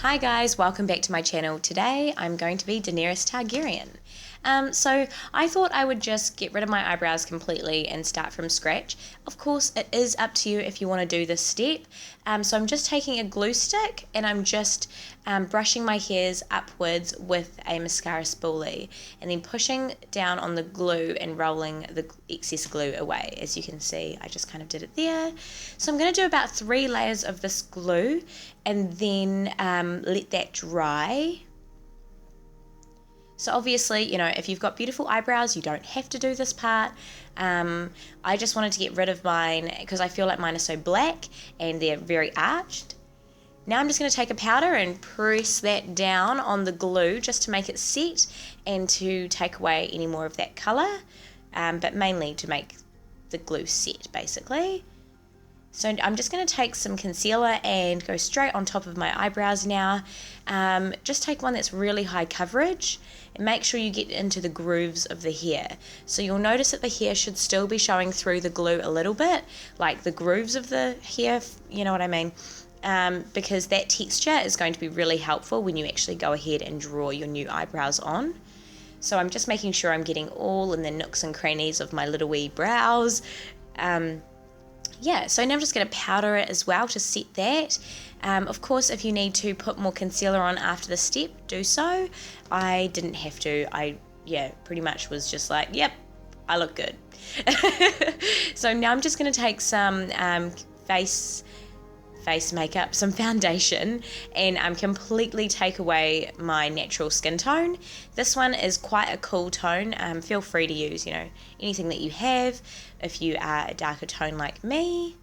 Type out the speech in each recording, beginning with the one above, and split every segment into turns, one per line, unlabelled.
Hi guys, welcome back to my channel. Today I'm going to be Daenerys Targaryen. So I thought I would just get rid of my eyebrows completely and start from scratch. Of course, it is up to you if you want to do this step. So I'm just taking a glue stick and I'm just brushing my hairs upwards with a mascara spoolie and then pushing down on the glue and rolling the excess glue away. As you can see, I just kind of did it there. So I'm going to do about 3 layers of this glue and then let that dry. So obviously, if you've got beautiful eyebrows, you don't have to do this part. I just wanted to get rid of mine because I feel like mine are so black and they're very arched. Now I'm just going to take a powder and press that down on the glue just to make it set and to take away any more of that colour, but mainly to make the glue set basically. So I'm just going to take some concealer and go straight on top of my eyebrows now. Just take one that's really high coverage and make sure you get into the grooves of the hair. So you'll notice that the hair should still be showing through the glue a little bit, like the grooves of the hair, you know what I mean? Because that texture is going to be really helpful when you actually go ahead and draw your new eyebrows on. So I'm just making sure I'm getting all in the nooks and crannies of my little wee brows. So now I'm just going to powder it as well to set that. Of course, if you need to put more concealer on after the step, do so. I didn't have to. I pretty much was just like, yep, I look good. So now I'm just going to take some face makeup, some foundation, and completely take away my natural skin tone. This one is quite a cool tone. Feel free to use, anything that you have if you are a darker tone like me.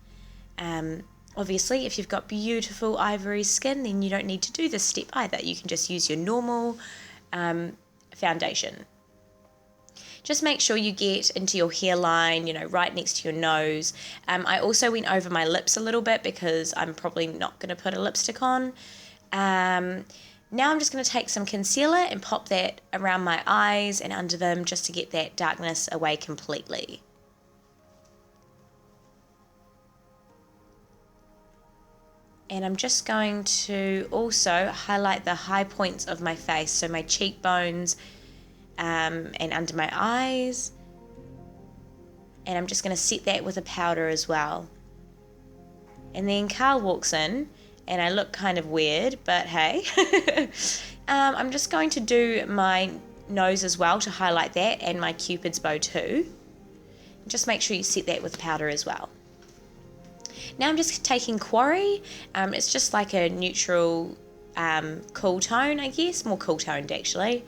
Obviously, if you've got beautiful ivory skin, then you don't need to do this step either. You can just use your normal foundation. Just make sure you get into your hairline, right next to your nose. I also went over my lips a little bit because I'm probably not going to put a lipstick on. Now I'm just going to take some concealer and pop that around my eyes and under them just to get that darkness away completely. And I'm just going to also highlight the high points of my face, so my cheekbones, and under my eyes, and I'm just going to set that with a powder as well. And then Carl walks in and I look kind of weird, but hey. I'm just going to do my nose as well to highlight that, and my cupid's bow too. Just make sure you set that with powder as well. Now I'm just taking Quarry. It's just like a neutral cool tone, I guess, more cool toned actually.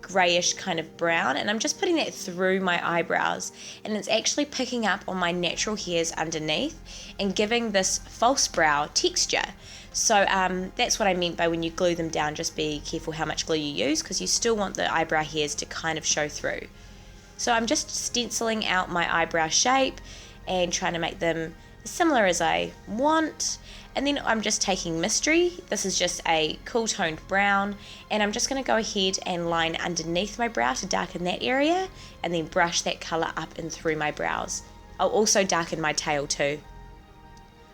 Grayish kind of brown, and I'm just putting that through my eyebrows, and it's actually picking up on my natural hairs underneath and giving this false brow texture. So that's what I meant by when you glue them down, just be careful how much glue you use because you still want the eyebrow hairs to kind of show through. So I'm just stenciling out my eyebrow shape and trying to make them as similar as I want. And then I'm just taking Mystery. This is just a cool toned brown, and I'm just going to go ahead and line underneath my brow to darken that area and then brush that colour up and through my brows. I'll also darken my tail too.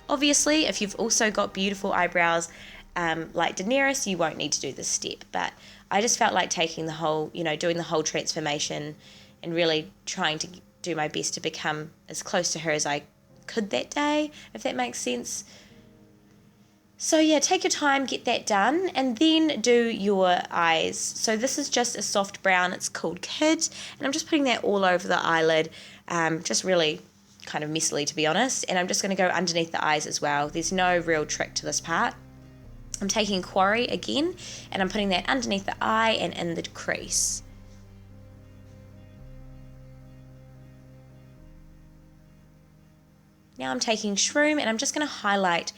Obviously, if you've also got beautiful eyebrows like Daenerys, you won't need to do this step, but I just felt like taking the whole, doing the whole transformation and really trying to do my best to become as close to her as I could that day, if that makes sense. So yeah, take your time, get that done, and then do your eyes. So this is just a soft brown, it's called Kid, and I'm just putting that all over the eyelid, just really kind of messily to be honest, and I'm just going to go underneath the eyes as well. There's no real trick to this part. I'm taking Quarry again, and I'm putting that underneath the eye and in the crease. Now I'm taking Shroom, and I'm just going to highlight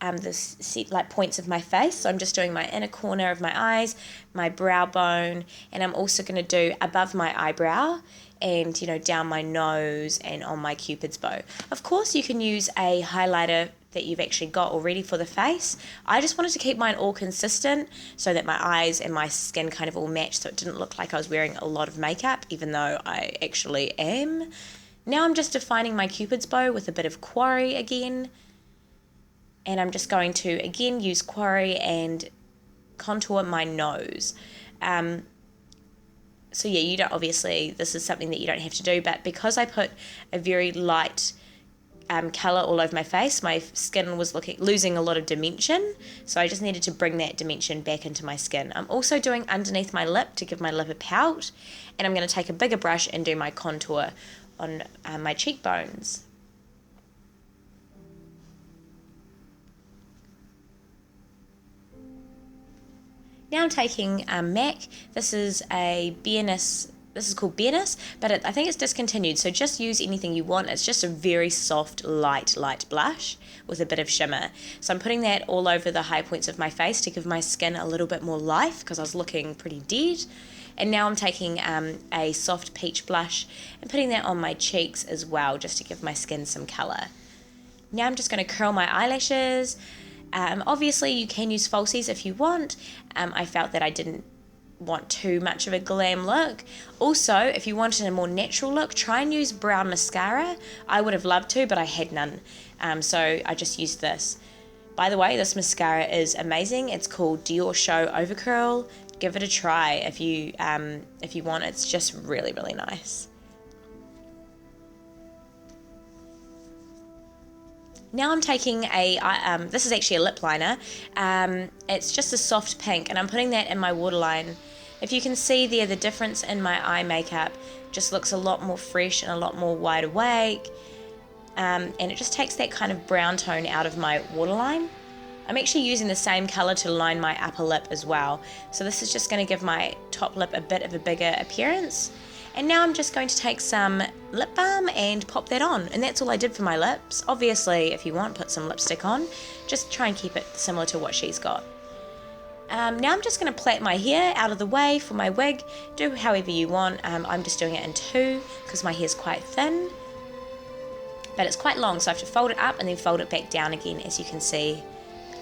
the points of my face. So I'm just doing my inner corner of my eyes, my brow bone, and I'm also going to do above my eyebrow and down my nose and on my cupid's bow. Of course you can use a highlighter that you've actually got already for the face. I just wanted to keep mine all consistent so that my eyes and my skin kind of all matched, so it didn't look like I was wearing a lot of makeup, even though I actually am. Now I'm just defining my cupid's bow with a bit of Quarry again. And I'm just going to, again, use Quarry and contour my nose. So yeah, you don't, obviously, this is something that you don't have to do, but because I put a very light colour all over my face, my skin was losing a lot of dimension, so I just needed to bring that dimension back into my skin. I'm also doing underneath my lip to give my lip a pout, and I'm going to take a bigger brush and do my contour on my cheekbones. Now I'm taking MAC. This is a Bareness. This is called Bareness, but I think it's discontinued, so just use anything you want. It's just a very soft, light blush with a bit of shimmer. So I'm putting that all over the high points of my face to give my skin a little bit more life because I was looking pretty dead. And now I'm taking a soft peach blush and putting that on my cheeks as well, just to give my skin some colour. Now I'm just going to curl my eyelashes. Obviously you can use falsies if you want. I felt that I didn't want too much of a glam look. Also, if you wanted a more natural look, try and use brown mascara. I would have loved to, but I had none. So I just used this. By the way, this mascara is amazing. It's called Dior Show Overcurl. Give it a try if you want. It's just really, really nice. Now I'm taking this is actually a lip liner. It's just a soft pink, and I'm putting that in my waterline. If you can see there, the difference in my eye makeup just looks a lot more fresh and a lot more wide awake. And it just takes that kind of brown tone out of my waterline. I'm actually using the same colour to line my upper lip as well. So this is just going to give my top lip a bit of a bigger appearance. And now I'm just going to take some lip balm and pop that on. And that's all I did for my lips. Obviously, if you want, put some lipstick on. Just try and keep it similar to what she's got. Now I'm just going to plait my hair out of the way for my wig. Do however you want. I'm just doing it in two because my hair's quite thin. But it's quite long, so I have to fold it up and then fold it back down again, as you can see,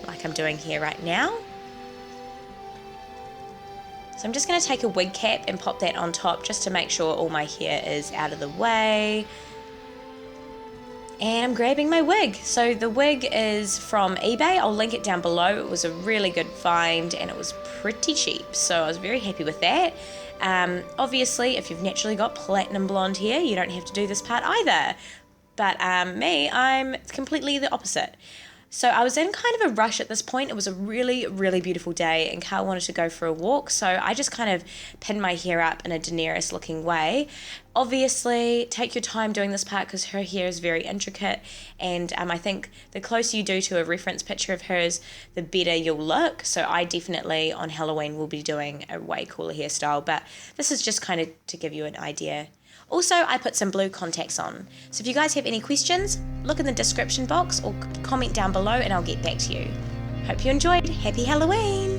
like I'm doing here right now. So I'm just going to take a wig cap and pop that on top just to make sure all my hair is out of the way. And I'm grabbing my wig. So the wig is from eBay. I'll link it down below. It was a really good find and it was pretty cheap. So I was very happy with that. Obviously, if you've naturally got platinum blonde hair, you don't have to do this part either. But me, I'm completely the opposite. So I was in kind of a rush at this point. It was a really, really beautiful day and Carl wanted to go for a walk. So I just kind of pinned my hair up in a Daenerys looking way. Obviously, take your time doing this part because her hair is very intricate. And I think the closer you do to a reference picture of hers, the better you'll look. So I definitely on Halloween will be doing a way cooler hairstyle. But this is just kind of to give you an idea. Also, I put some blue contacts on. So if you guys have any questions, look in the description box or comment down below and I'll get back to you. Hope you enjoyed. Happy Halloween!